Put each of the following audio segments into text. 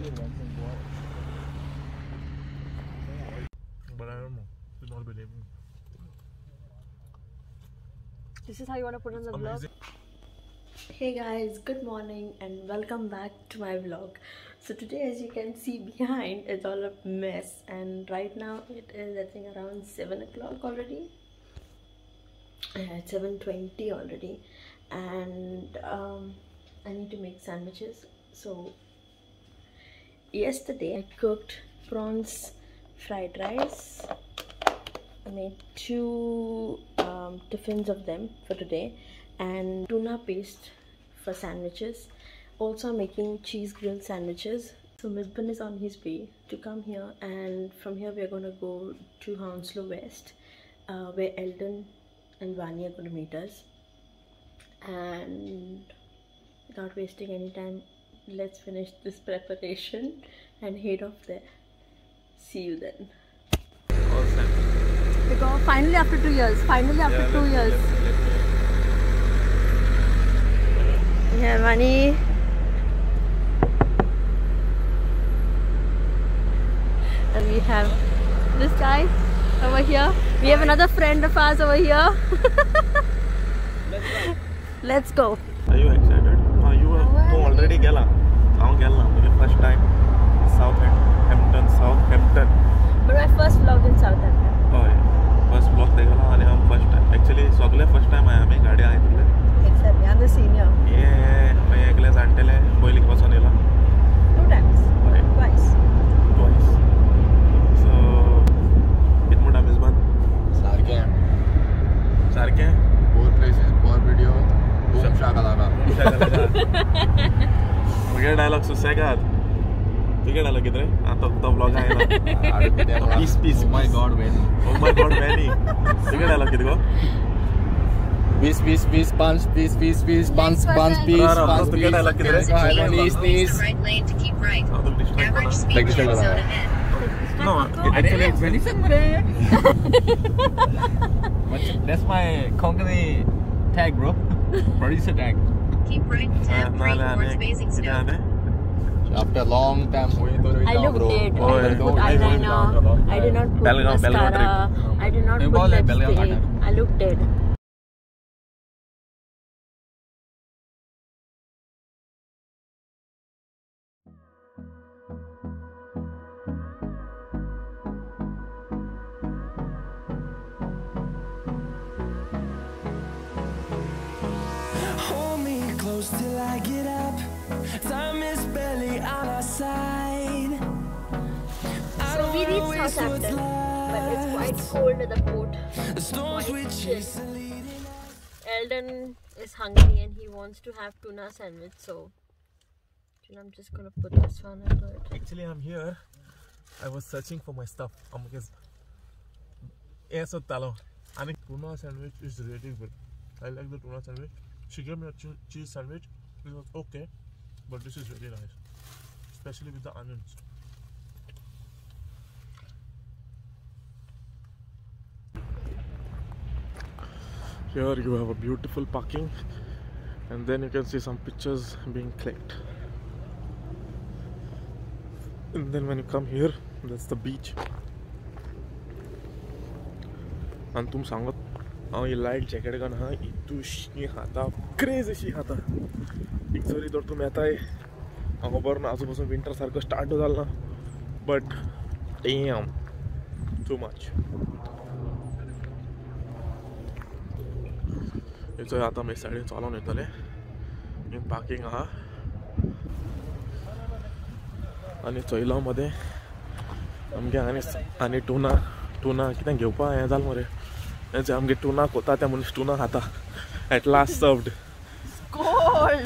But I don't know. Do not believe me. This is how you want to put on the vlog? Hey guys, good morning and welcome back to my vlog. So today, as you can see behind, it's all a mess, and right now it is I think around 7 o'clock already. It's 7:20 already, and I need to make sandwiches. So yesterday I cooked prawns fried rice. I made 2 tiffins of them for today, and tuna paste for sandwiches. Also I'm making cheese grilled sandwiches. So Misbah is on his way to come here, and from here we are going to go to Hounslow West, where Eldon and Vani are going to meet us. And without wasting any time, let's finish this preparation and head off there. See you then. Because finally after 2 years, after 2 years. Yeah, Vani. And we have this guy over here. We have another friend of ours over here. Let's go. Are you excited? You already gala. First time Southampton. But my first vlog in Southampton. Oh yeah. First vlog and I'm first time. Actually, first time I am in Exactly. I'm the senior. Yeah. I class until 2 times. Twice. So, kitna time is ban? Sarke? 4 places, 4 video, boom shakalaga. Okay, dialogue susegad. Okay, dialogue kidre? The vlog aayega. Peace. Oh my god, Benny. Okay, dialogue kidgo? Peace, punch, peace, punch, sneeze. Right lane to keep right. Average speed Like this zone one. ahead. No, actually it's very That's my company tag, bro. Producer tag. Keep right tab 3 towards Basingstoke. After a long time, I look dead. I didn't put eyeliner. I did not put mascara. I did not put lipstick. I look dead. Till I get up, time is barely on our side. So we reached Southampton, but it's quite cold at the port. Quite chill. Eldon is hungry and he wants to have tuna sandwich, so I'm just gonna put this one into it. Actually, I'm here. I was searching for my stuff. Yes, talo. And tuna sandwich is really good. I like the tuna sandwich. She gave me a cheese sandwich. It was okay, but this is really nice, especially with the onions. Here you have a beautiful parking, and then you can see some pictures being clicked. And then when you come here, that's the beach. And tum sangat. ये light jacket घालून हा इतूशी खाता crazy she खाता एक जरी तर तुम्ही आता हांगा बरो आजूबाजून विंटर सारको स्टार्ट जालो ना बट डॅम टू मच चोय आतां मे सायडीन चलोन येतले इन पार्किंग आहा आनी चोयलो मध्ये आमगे आनी टुना कितें घेवपा हें जालें मरे आमगे टुना कोता त्या मनीस टुना खाता at last served.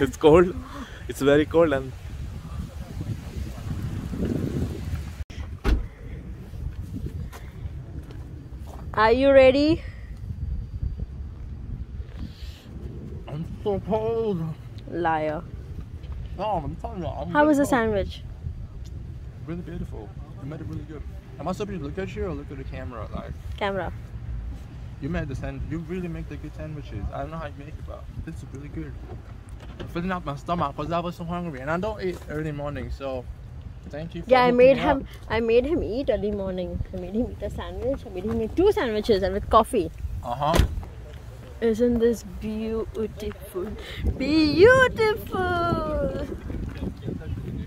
It's cold. It's very cold. And are you ready? I'm so cold. Liar. No, I'm telling you. How was the sandwich? Really beautiful. You made it really good. Am I supposed to look at you or look at the camera? Like Camera. You made the you really make the good sandwiches. I don't know how you make it, but this is really good. I'm filling up my stomach because I was so hungry, and I don't eat early morning, so Thank you. For Yeah, I hooking me up. I made him eat early morning. I made him eat a sandwich. I made him eat 2 sandwiches and with coffee. Isn't this beautiful? Beautiful!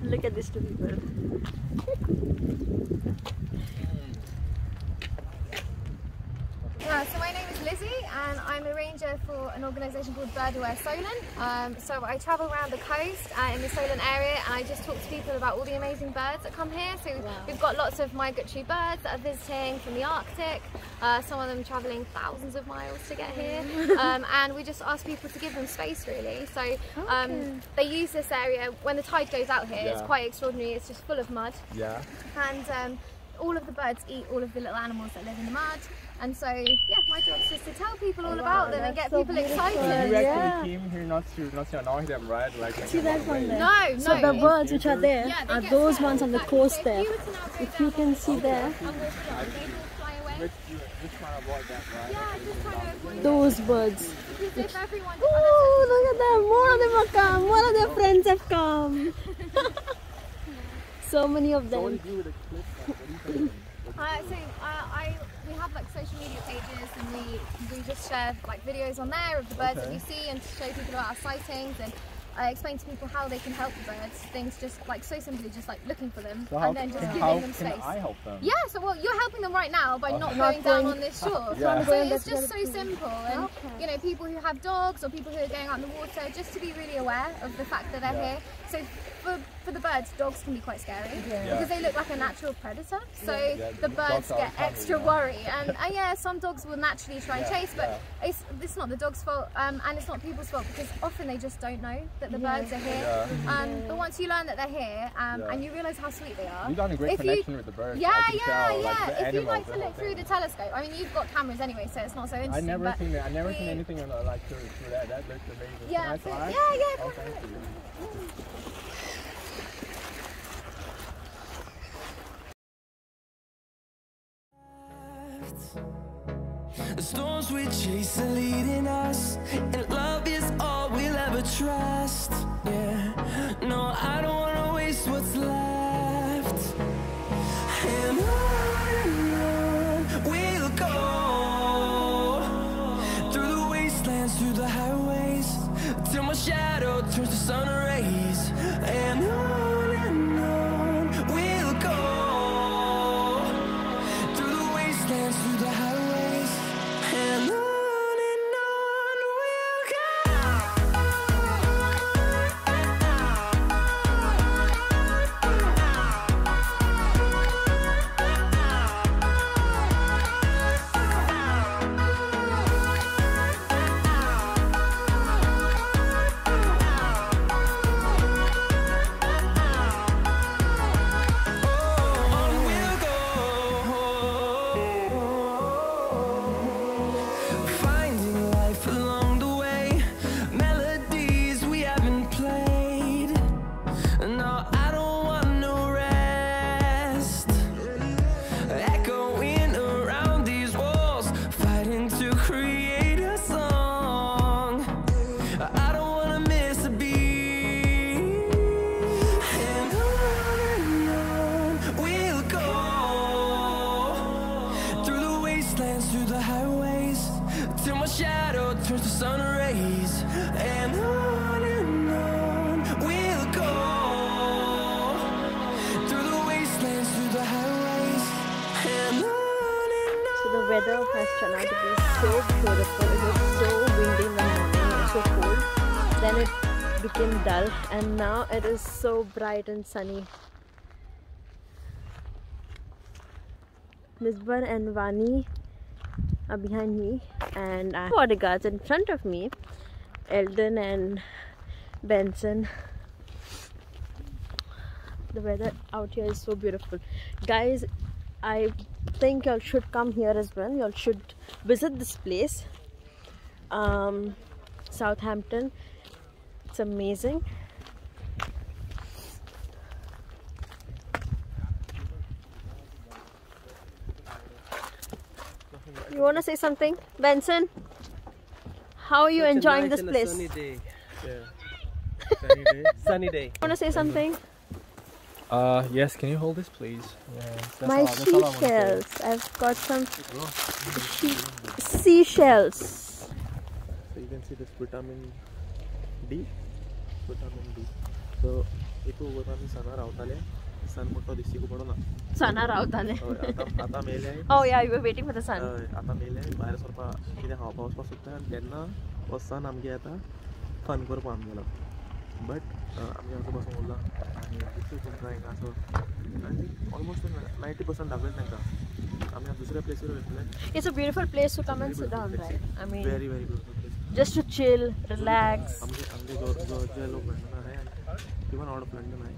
Look at these 2 people. So my name is Lizzie and I'm a ranger for an organisation called Birdaware Solent. So I travel around the coast in the Solent area and I just talk to people about all the amazing birds that come here. So we've got lots of migratory birds that are visiting from the Arctic, some of them travelling thousands of miles to get here. And we just ask people to give them space really. So they use this area, when the tide goes out here, it's quite extraordinary, it's just full of mud. Yeah. And all of the birds eat all of the little animals that live in the mud. And so, yeah, my job is just to tell people all about them and get people excited. You actually came here not to annoy them, right? Like See that one there? No, no. So the birds which are there Yeah, they are get those scared. ones on the coast there. If you were to now go If down you can see there, and walk along, they will fly away. Just trying to avoid that, right? Yeah, just trying to avoid those birds. Because if everyone... Oh, look at them! More of them have come. More of their friends have come. So many of them. We have like social media pages and we just share like videos on there of the birds that we see and to show people about our sightings and explain to people how they can help the birds. Things just like so simply just like looking for them and then just giving them space. I help them? Yeah, so well you're helping them right now by not going down on this shore. Yeah. So it's just so simple and you know, people who have dogs or people who are going out in the water, just to be really aware of the fact that they're here. So for the birds, dogs can be quite scary because they look like a natural predator. So the birds get extra worry, and yeah, some dogs will naturally try and chase, but it's not the dog's fault, and it's not people's fault because often they just don't know that the birds are here. But once you learn that they're here, and you realise how sweet they are, You've done a great connection with the birds. Yeah, I can tell, like, the if you animals, like the to whole look through thing. the telescope, I mean, you've got cameras anyway, so it's not so interesting. I never seen anything like through that. That looks amazing. Yeah, Can I try? yeah. Oh, thank you. The storms we chase are leading us, and love is all we'll ever trust. Yeah, no, I don't wanna waste what's left. And on we'll go through the wastelands, through the highways, till my shadow turns to sun rays. And on we'll go through the wastelands, through the highways, and on we'll go. On we'll go, finding life along the way, melodies we haven't played. No, I don't want no rest, echoing around these walls, fighting to create a song. I don't wanna miss a beat. And on we'll go through the wastelands, through the highways, till my shadow turns to sun rays. And on we'll go through the wastelands, through the highways, and on. So the weather has turned out to be so beautiful. It was so windy in the morning and so cold. Then it became dull and now it is so bright and sunny. Misbar and Vani are behind me and I have bodyguards in front of me, Eldon and Benson. The weather out here is so beautiful. Guys, I think y'all should come here as well. Y'all should visit this place, Southampton. It's amazing. You want to say something, Benson? How are you enjoying this place? Sunny day. Yeah. Sunny day. Sunny day. Want to say something? Yes, can you hold this, please? My seashells. I've got some seashells. So you can see this vitamin D. So itu vitamin sana rautale. Sun moto disi ko padona. Sana rautale. आता mail आहे. Oh yeah, you were waiting for the sun. आता mail आहे. बाहेर ಸ್ವಲ್ಪ किती हवा पाऊस पासून आणि त्यांना वसन आमगे आता फन करपा आमगेला. बट आम्ही आजूबाजून उरला आणि तिथे तुमकां एक असं ऑलमोस्ट 90% दाखवलं तांकां. आम्ही दुसऱ्या प्लेसवर गेले. It's a beautiful place to come and sit down, right? I mean, very beautiful place. just to chill, relax. आमगे जो लोक लंडन आहे इवन आउट ऑफ लंडन आहे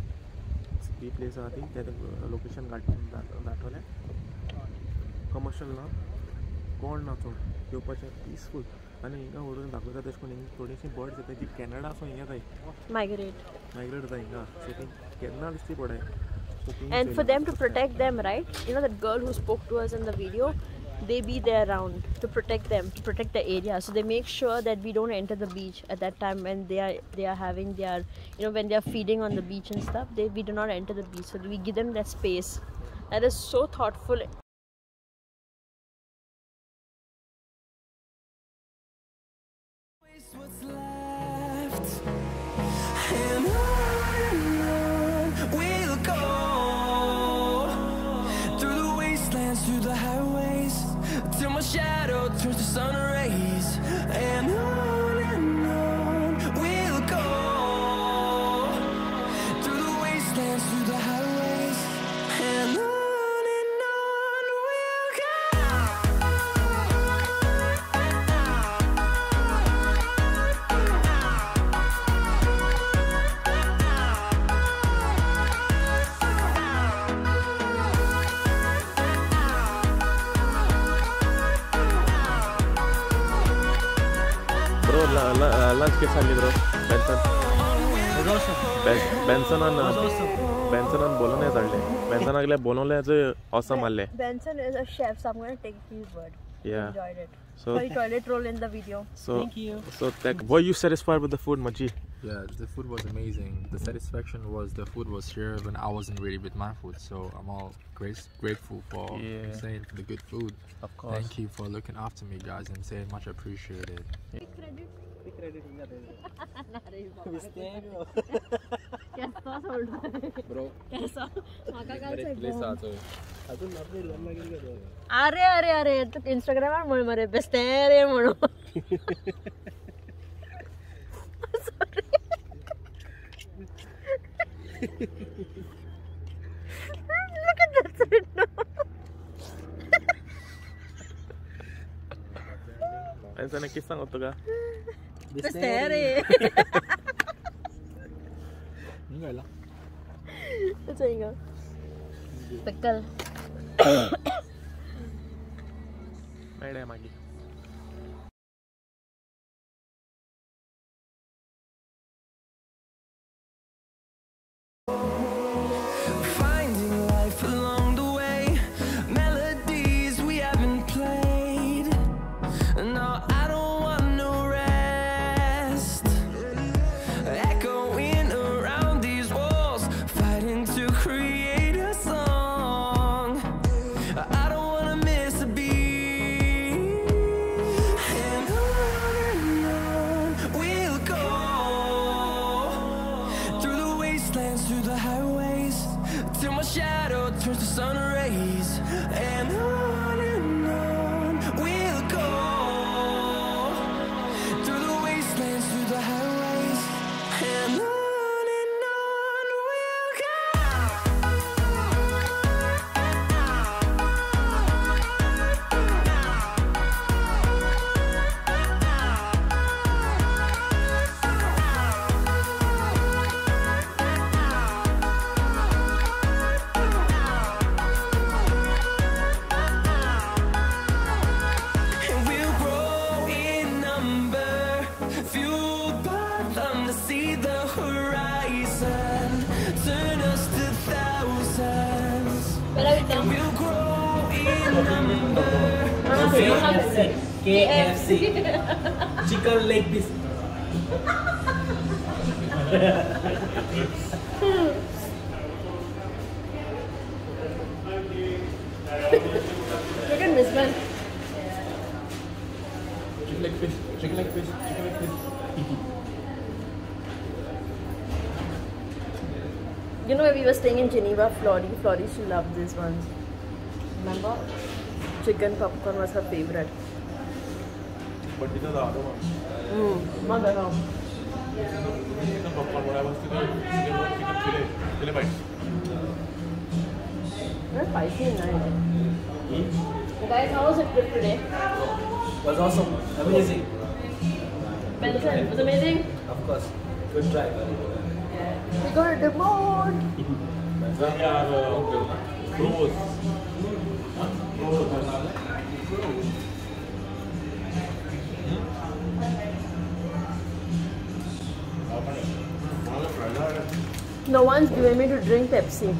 ही प्लेस आधी त्या लोकेशन दाखवल्या कमर्शियल ना कोण ना चड येवपाचें पिसफूल आनी हिंगा व्हरून दाखयता तशें करून हिंगा थोडीशीं बर्ड्स येता जी कॅनडा सो हिंगा जाय Migrate. जाता हिंगा सो ती केन्ना दिसती पडाय. And for them to protect them, right? You know that girl who spoke to us in the video, they be there around to protect them, to protect the area. So they make sure that we don't enter the beach at that time when they are having their, you know, when they are feeding on the beach and stuff. We do not enter the beach, so we give them that space. That is so thoughtful. What's left, and on we'll go, through the wastelands, through the highways, till my shadow turns to sun rays, and on we'll go, through the wastelands, through the highways, and on we'll go. Bro, lunch के साथ bro. Benson and बोलने चढ़ले. Benson अगले बोलने जो awesome मारले. Benson is a chef, so I'm going to take his word. Yeah. Enjoyed it. So Sorry, toilet roll in the video. Thank you. So were you satisfied with the food, Maji? Yeah, the food was amazing. The satisfaction was the food was here when I wasn't ready with my food. So I'm all grateful for saying for the good food. Of course. Thank you for looking after me, guys, and saying much appreciated. Bro, अरे तू Instagram म्हण मरे बेस्ते रे म्हणून. Look at that side now. ऐसा नहीं किस संग होता का? बेस्ते रे. That's what you go. Pickle. Made है Maggie. Finding life along the way, melodies we haven't played. No, I don't want no rest. Echoing around these walls, fighting to create a song. I don't wanna miss a beat. And on we'll go, through the wastelands, through the highways, till my shadow turns to sun rays. And on we'll go, through the wastelands, through the highways, and on we'll go. And we'll grow in number, fueled by them to see the horizon, turn us to thousands. And we'll grow in number. KFC. Chicken leg piece. Look at this one. Chicken leg fish, chicken leg fish, chicken leg fish. You know, when we were staying in Geneva, Florrie, she loved these ones. Remember? Chicken popcorn was her favorite. But these are the other ones. Mother no. Chicken popcorn, what I was chicken fillet bites. They're spicy and nice. Guys, how was the trip today? Was awesome. Amazing. Benson, it was amazing? Of course. Good try. We got a demand. They are pros. No one's giving me to drink Pepsi.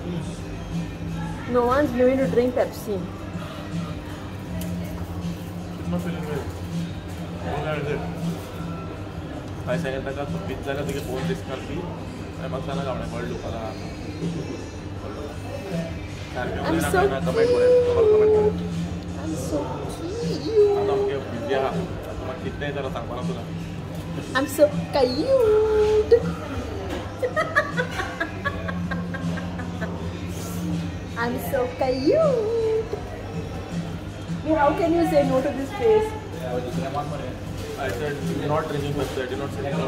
No one's giving me to drink Pepsi. It's not feeling well. What is it? I said that the pizza का देखिए बहुत dish करती है. मैं मसाला का बना कर लूँगा. I'm so I'm so cute. I'm so cute. How can you say no to this face? I said you're not drinking Pepsi. I did not say no.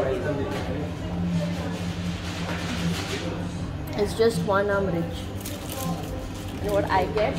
It's just one arm rich. You know what I get?